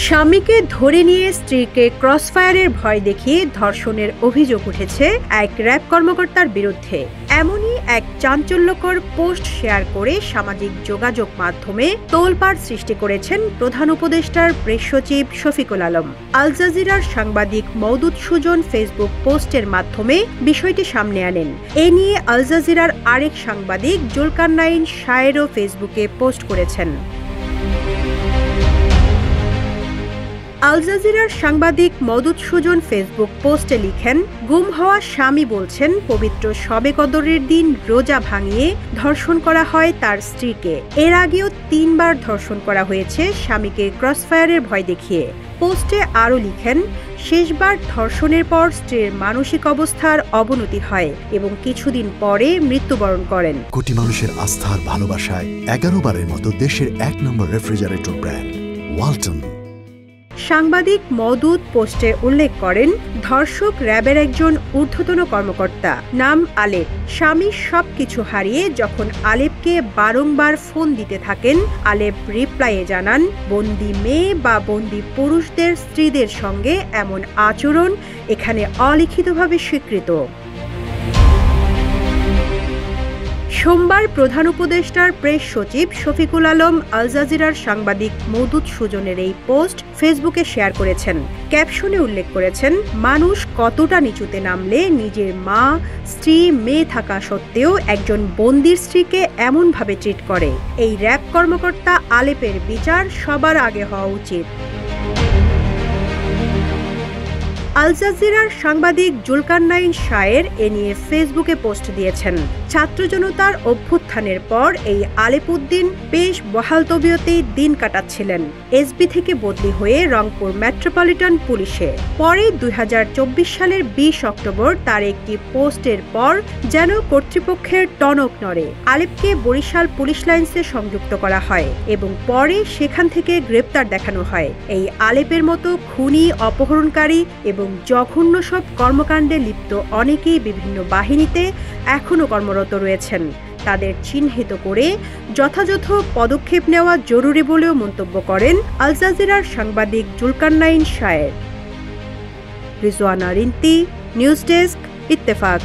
স্বামীকে ধরে নিয়ে স্ত্রীকে ক্রসফায়ারের ভয় দেখিয়ে ধর্ষণের অভিযোগ উঠেছে এক র্যাব কর্মকর্তার বিরুদ্ধে। এমনই এক চাঞ্চল্যকর পোস্ট শেয়ার করে সামাজিক যোগাযোগ মাধ্যমে তোলপাড় সৃষ্টি করেছেন প্রধান উপদেষ্টার প্রেস সচিব শফিকুল আলম। আল জাজিরার সাংবাদিক মওদুদ সুজন ফেসবুক পোস্টের মাধ্যমে বিষয়টি সামনে আনেন। এ নিয়ে আল জাজিরার আরেক সাংবাদিক জুলকারনাইন শায়েরও ফেসবুকে পোস্ট করেছেন। আল জাজিরার সাংবাদিক মওদুদ সুজন ফেসবুক পোস্টে লিখেন, গুম হওয়া স্বামী বলছেন পবিত্র শবে কদরের দিন রোজা ভাঙিয়ে ধর্ষণ করা হয় তার স্ত্রীকে। এর আগেও ৩ বার ধর্ষণ করা হয়েছে স্বামীকে ক্রসফায়ারের ভয় দেখিয়ে। পোস্টে আরও লিখেন, শেষবার ধর্ষণের পর স্ত্রীর মানসিক অবস্থার অবনতি হয় এবং কিছুদিন পরে মৃত্যুবরণ করেন। কোটি মানুষের আস্থার ভালোবাসায় 11 বারের মতো দেশের 1 নম্বর রেফ্রিজারেটর ব্র্যান্ড ওয়ালটন। সাংবাদিক মওদুদ পোস্টে উল্লেখ করেন, ধর্ষক র্যাবের একজন ঊর্ধ্বতন কর্মকর্তা, নাম আলেপ। স্বামী সবকিছু হারিয়ে যখন আলেপকে বারংবার ফোন দিতে থাকেন, আলেপ রিপ্লাইয়ে জানান, বন্দি মেয়ে বা বন্দি পুরুষদের স্ত্রীদের সঙ্গে এমন আচরণ এখানে অলিখিতভাবে স্বীকৃত। সোমবার প্রধান উপদেষ্টার প্রেস সচিব শফিকুল আলম আল জাজিরার সাংবাদিক মওদুদ সুজনের এই পোস্ট ফেসবুকে শেয়ার করেছেন। ক্যাপশনে উল্লেখ করেছেন, মানুষ কতটা নিচুতে নামলে নিজের মা, স্ত্রী, মেয়ে থাকা সত্ত্বেও একজন বন্দির স্ত্রীকে এমনভাবে ট্রিট করে। এই র্যাব কর্মকর্তা আলেপের বিচার সবার আগে হওয়া উচিত। আল জাজিরার সাংবাদিক জুলকারনাইন শায়ের এ নিয়ে ফেসবুকে পোস্ট দিয়েছেন। ছাত্র জনতার অভ্যুত্থানের পর এই আলেপ উদ্দিন বেশ বহাল তবিয়তেই দিন কাটাচ্ছিলেন। এসবি থেকে বদলি হয়ে রংপুর মেট্রোপলিটন পুলিশে। পরে 2024 সালের 20 অক্টোবর তার একটি পোস্টের পর যেন কর্তৃপক্ষের টনক নড়ে। আলেপকে বরিশাল পুলিশ লাইন্সে সংযুক্ত করা হয় এবং পরে সেখান থেকে গ্রেপ্তার দেখানো হয়। এই আলেপের মতো খুনি, অপহরণকারী এবং জঘন্য সব কর্মকাণ্ডে লিপ্ত অনেকেই বিভিন্ন বাহিনীতে এখনও কর্মরত রয়েছেন। তাদের চিহ্নিত করে যথাযথ পদক্ষেপ নেওয়া জরুরি বলেও মন্তব্য করেন আল জাজিরার সাংবাদিক জুলকারনাইন শায়ের। Rizwana Rinti, news desk, Ittefaq.